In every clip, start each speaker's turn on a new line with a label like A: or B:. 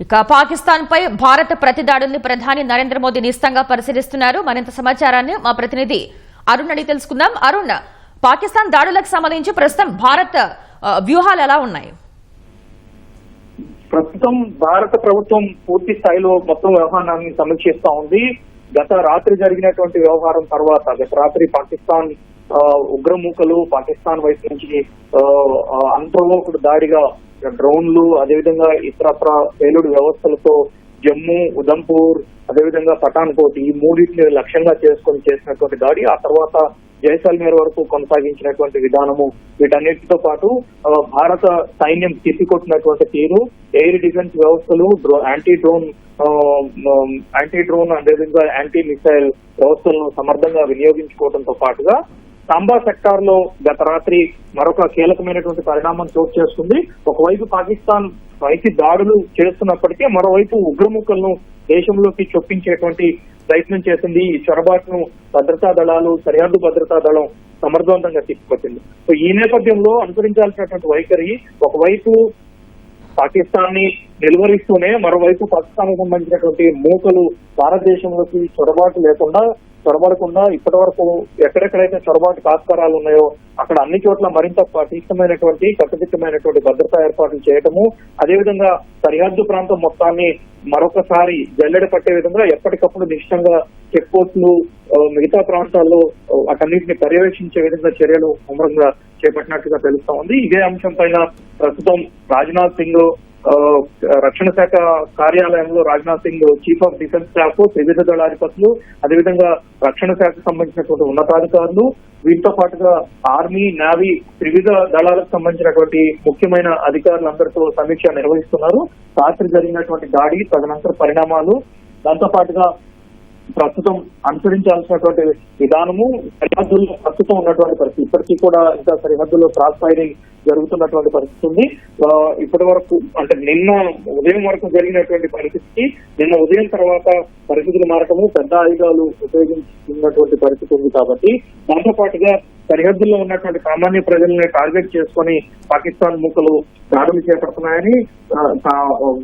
A: ఇక పాకిస్తాన్ పై భారత ప్రతిదాడుల్ని ప్రధాని నరేంద్ర మోదీ నిశితంగా పరిశీలిస్తున్నారు. మరింత సమాచారాన్ని మా ప్రతినిధి అరుణ్ అడిగి తెలుసుకుందాం. అరుణ్, పాకిస్తాన్ దాడులకు సంబంధించి ప్రస్తుతం భారత్ వ్యూహాలు ఎలా ఉన్నాయి?
B: ప్రస్తుతం భారత ప్రభుత్వం పూర్తి స్థాయిలో మొత్తం వ్యవహారాన్ని సమీక్షిస్తా ఉంది. గత రాత్రి జరిగినటువంటి వ్యవహారం తర్వాత గత రాత్రి పాకిస్తాన్ ఉగ్రమూకలు పాకిస్తాన్ వైపు నుంచి అంతర్మూకుడు దాడిగా డ్రోన్లు అదేవిధంగా ఇతరత్ర పేలుడు వ్యవస్థలతో జమ్మూ, ఉదంపూర్ అదేవిధంగా పఠాన్కోట్ ఈ మూడింటిని లక్ష్యంగా చేసుకుని చేసినటువంటి దాడి, ఆ తర్వాత జైసల్మేర్ వరకు కొనసాగించినటువంటి విధానము, వీటన్నిటితో పాటు భారత సైన్యం తిప్పికొట్టినటువంటి తీరు, ఎయిర్ డిఫెన్స్ వ్యవస్థలు, యాంటీ డ్రోన్ అదేవిధంగా యాంటీ మిసైల్ వ్యవస్థలను సమర్థంగా వినియోగించుకోవడంతో పాటుగా సాంబా సెక్టార్ లో గత రాత్రి మరొక కీలకమైనటువంటి పరిణామం చోటు చేసుకుంది. ఒకవైపు పాకిస్తాన్ పైకి దాడులు చేస్తున్నప్పటికీ మరోవైపు ఉగ్రముఖలను దేశంలోకి చొప్పించేటువంటి ప్రయత్నం చేసింది. ఈ చొరబాటును భద్రతా దళాలు, సరిహద్దు భద్రతా దళం సమర్థవంతంగా తీసుకొచ్చింది. సో ఈ నేపథ్యంలో అనుసరించాల్సినటువంటి వైఖరి ఒకవైపు పాకిస్తాన్ ని నిలువరిస్తూనే మరోవైపు పాకిస్తాన్ కు సంబంధించినటువంటి మూకలు భారతదేశంలోకి చొరబడకుండా ఇప్పటి వరకు ఎక్కడెక్కడైతే చొరబాటు ఆస్కారాలు ఉన్నాయో అక్కడ అన్ని చోట్ల మరింత పటిష్టమైనటువంటి కట్టుదిట్టమైనటువంటి భద్రతా ఏర్పాట్లు చేయటము, అదేవిధంగా సరిహద్దు ప్రాంతం మొత్తాన్ని మరొకసారి జల్లెడ పట్టే విధంగా ఎప్పటికప్పుడు నిశ్చితంగా చెక్ పోస్టులు మిగతా ప్రాంతాల్లో వాటన్నింటిని పర్యవేక్షించే విధంగా చర్యలు ముమ్మరంగా చేపట్టినట్టుగా తెలుస్తా ఉంది. ఇదే అంశం పైన ప్రస్తుతం రాజ్నాథ్ సింగ్ రక్షణ శాఖ కార్యాలయంలో Rajnath Singh chief of defence staff, త్రివిధ దళాధిపతులు, అదేవిధంగా రక్షణ శాఖకు సంబంధించినటువంటి ఉన్నతాధికారులు, వీటితో పాటుగా ఆర్మీ, నేవీ, త్రివిధ దళాలకు సంబంధించినటువంటి ముఖ్యమైన అధికారులందరితో సమీక్ష నిర్వహిస్తున్నారు. రాత్రి జరిగినటువంటి దాడి, తదనంతర పరిణామాలు, దాంతో పాటుగా ప్రస్తుతం అనుసరించాల్సినటువంటి విధానము, సరిహద్దుల్లో ప్రస్తుతం ఉన్నటువంటి పరిస్థితి, ఇప్పటికీ కూడా ఇంకా సరిహద్దుల్లో క్రాస్ ఫైరింగ్ జరుగుతున్నటువంటి పరిస్థితి ఉంది. ఇప్పటి వరకు అంటే నిన్న ఉదయం వరకు జరిగినటువంటి పరిస్థితికి నిన్న ఉదయం తర్వాత పరిస్థితులు మారటము, పెద్ద ఆయుధాలు ఉపయోగించుకున్నటువంటి పరిస్థితి ఉంది. కాబట్టి దాంతో పాటుగా సరిహద్దుల్లో ఉన్నటువంటి సామాన్య ప్రజల్ని టార్గెట్ చేసుకుని పాకిస్తాన్ మూకలు దాడులు చేపడుతున్నాయని,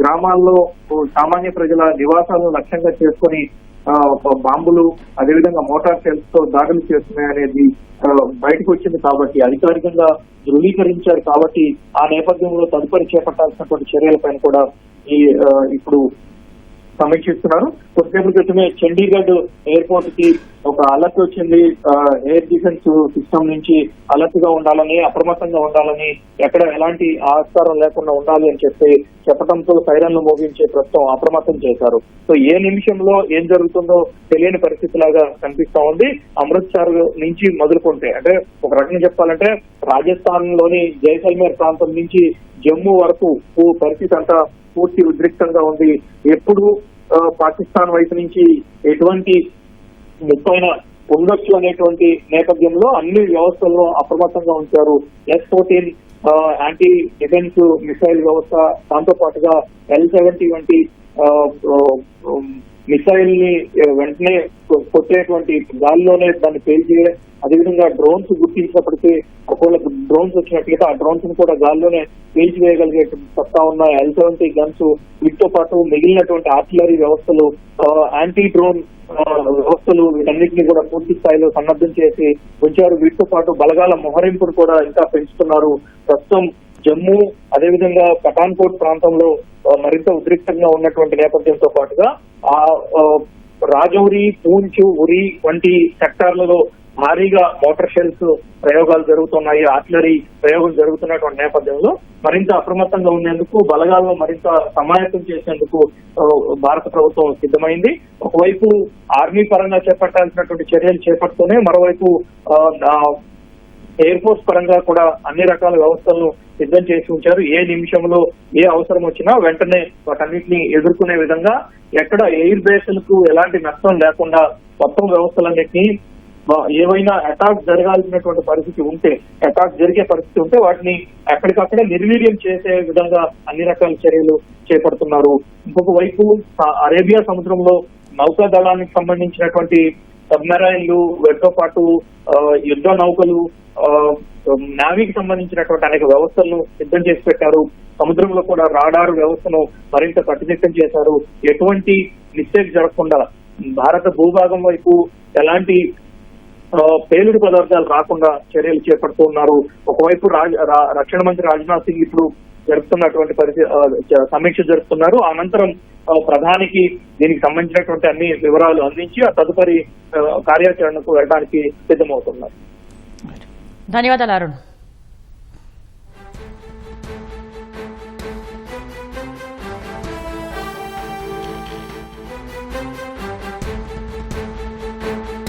B: గ్రామాల్లో సామాన్య ప్రజల నివాసాలను లక్ష్యంగా చేసుకుని బాంబులు అదేవిధంగా మోటార్ సెల్స్ తో దాడులు చేస్తున్నాయనేది బయటకు వచ్చింది. కాబట్టి అధికారికంగా ధృవీకరించారు. కాబట్టి ఆ నేపథ్యంలో తదుపరి చేపట్టాల్సినటువంటి చర్యలపైన కూడా ఇప్పుడు సమీక్షిస్తున్నారు. కొద్దిసేపు క్రితమే చండీగఢ్ ఎయిర్పోర్ట్ కి ఒక అలర్ట్ వచ్చింది. ఎయిర్ డిఫెన్స్ సిస్టమ్ నుంచి అలర్ట్ గా ఉండాలని, అప్రమత్తంగా ఉండాలని, ఎక్కడ ఎలాంటి ఆస్కారం లేకుండా ఉండాలి అని చెప్పడంతో సైరన్లు మోగించే ప్రస్తుతం అప్రమత్తం చేశారు. సో ఏ నిమిషంలో ఏం జరుగుతుందో తెలియని పరిస్థితి లాగా కనిపిస్తా ఉంది. అమృత్సర్ నుంచి మొదలుకుంటే, అంటే ఒక రకంగా చెప్పాలంటే రాజస్థాన్ లోని జైసల్మేర్ ప్రాంతం నుంచి జమ్మూ వరకు పరిస్థితి అంతా పూర్తి ఉద్రిక్తంగా ఉంది. ఎప్పుడు పాకిస్తాన్ వైపు నుంచి ఎటువంటి ముప్పైనా ఉండొచ్చు అనేటువంటి నేపథ్యంలో అన్ని వ్యవస్థల్లో అప్రమత్తంగా ఉంచారు. S-14 యాంటీ డిఫెన్స్ మిసైల్ వ్యవస్థ, దాంతో పాటుగా L-70 వంటి మిసైల్ ని వెంటనే కొట్టేటువంటి గాలిలోనే దాన్ని పేల్చి, అదేవిధంగా డ్రోన్స్ గుర్తించినప్పటికీ ఒకవేళ డ్రోన్స్ వచ్చినట్లయితే ఆ డ్రోన్స్ ని కూడా గాల్లోనే పేల్చివేయగలిగే సత్తా ఉన్న L-70 గన్స్, వీటితో పాటు మిగిలినటువంటి ఆర్టిలరీ వ్యవస్థలు, యాంటీ డ్రోన్ వ్యవస్థలు, వీటన్నిటిని కూడా పూర్తి స్థాయిలో సన్నద్ధం చేసి ఉంచారు. వీటితో పాటు బలగాల మొహరింపును కూడా ఇంకా పెంచుతున్నారు. ప్రస్తుతం జమ్మూ అదేవిధంగా పఠాన్కోట్ ప్రాంతంలో మరింత ఉద్రిక్తంగా ఉన్నటువంటి నేపథ్యంతో పాటుగా రాజౌరి, పూంచ్, ఉరి వంటి సెక్టార్లలో భారీగా మోటార్ షెల్స్ ప్రయోగాలు జరుగుతున్నాయి. ఆర్టిలరీ ప్రయోగం జరుగుతున్నటువంటి నేపథ్యంలో మరింత అప్రమత్తంగా ఉండేందుకు, బలగాలను మరింత సమాయత్తం చేసేందుకు భారత ప్రభుత్వం సిద్ధమైంది. ఒకవైపు ఆర్మీ పరంగా చేపట్టాల్సినటువంటి చర్యలు చేపడుతూనే మరోవైపు ఎయిర్ ఫోర్స్ పరంగా కూడా అన్ని రకాల వ్యవస్థలను సిద్ధం చేసి ఉంచారు. ఏ నిమిషంలో ఏ అవసరం వచ్చినా వెంటనే వాటన్నిటిని ఎదుర్కొనే విధంగా ఎక్కడ ఎయిర్ బేస్లకు ఎలాంటి నష్టం లేకుండా మొత్తం వ్యవస్థలన్నింటినీ ఏవైనా అటాక్ జరగాల్సినటువంటి పరిస్థితి ఉంటే, అటాక్ జరిగే పరిస్థితి ఉంటే వాటిని ఎక్కడికక్కడే నిర్వీర్యం చేసే విధంగా అన్ని రకాల చర్యలు చేపడుతున్నారు. ఇంకొక వైపు అరేబియా సముద్రంలో నౌకా దళానికి సంబంధించినటువంటి సబ్మెరైన్లు, వీటితో పాటు యుద్ధ నౌకలు, నావీకి సంబంధించినటువంటి అనేక వ్యవస్థలను సిద్ధం చేసి పెట్టారు. సముద్రంలో కూడా రాడార్ వ్యవస్థను మరింత కట్టుదిట్టం చేశారు. ఎటువంటి మిస్టేక్ జరగకుండా భారత భూభాగం వైపు ఎలాంటి పేలుడు పదార్థాలు రాకుండా చర్యలు చేపడుతూ ఉన్నారు. ఒకవైపు రక్షణ మంత్రి రాజ్నాథ్ సింగ్ ఇప్పుడు జరుపుతున్నటువంటి సమీక్ష జరుపుతున్నారు. అనంతరం ప్రధానికి దీనికి సంబంధించినటువంటి అన్ని వివరాలు అందించి ఆ తదుపరి కార్యాచరణకు వెళ్ళడానికి సిద్ధమవుతున్నారు.
A: ధన్యవాదాలు అరుణ్.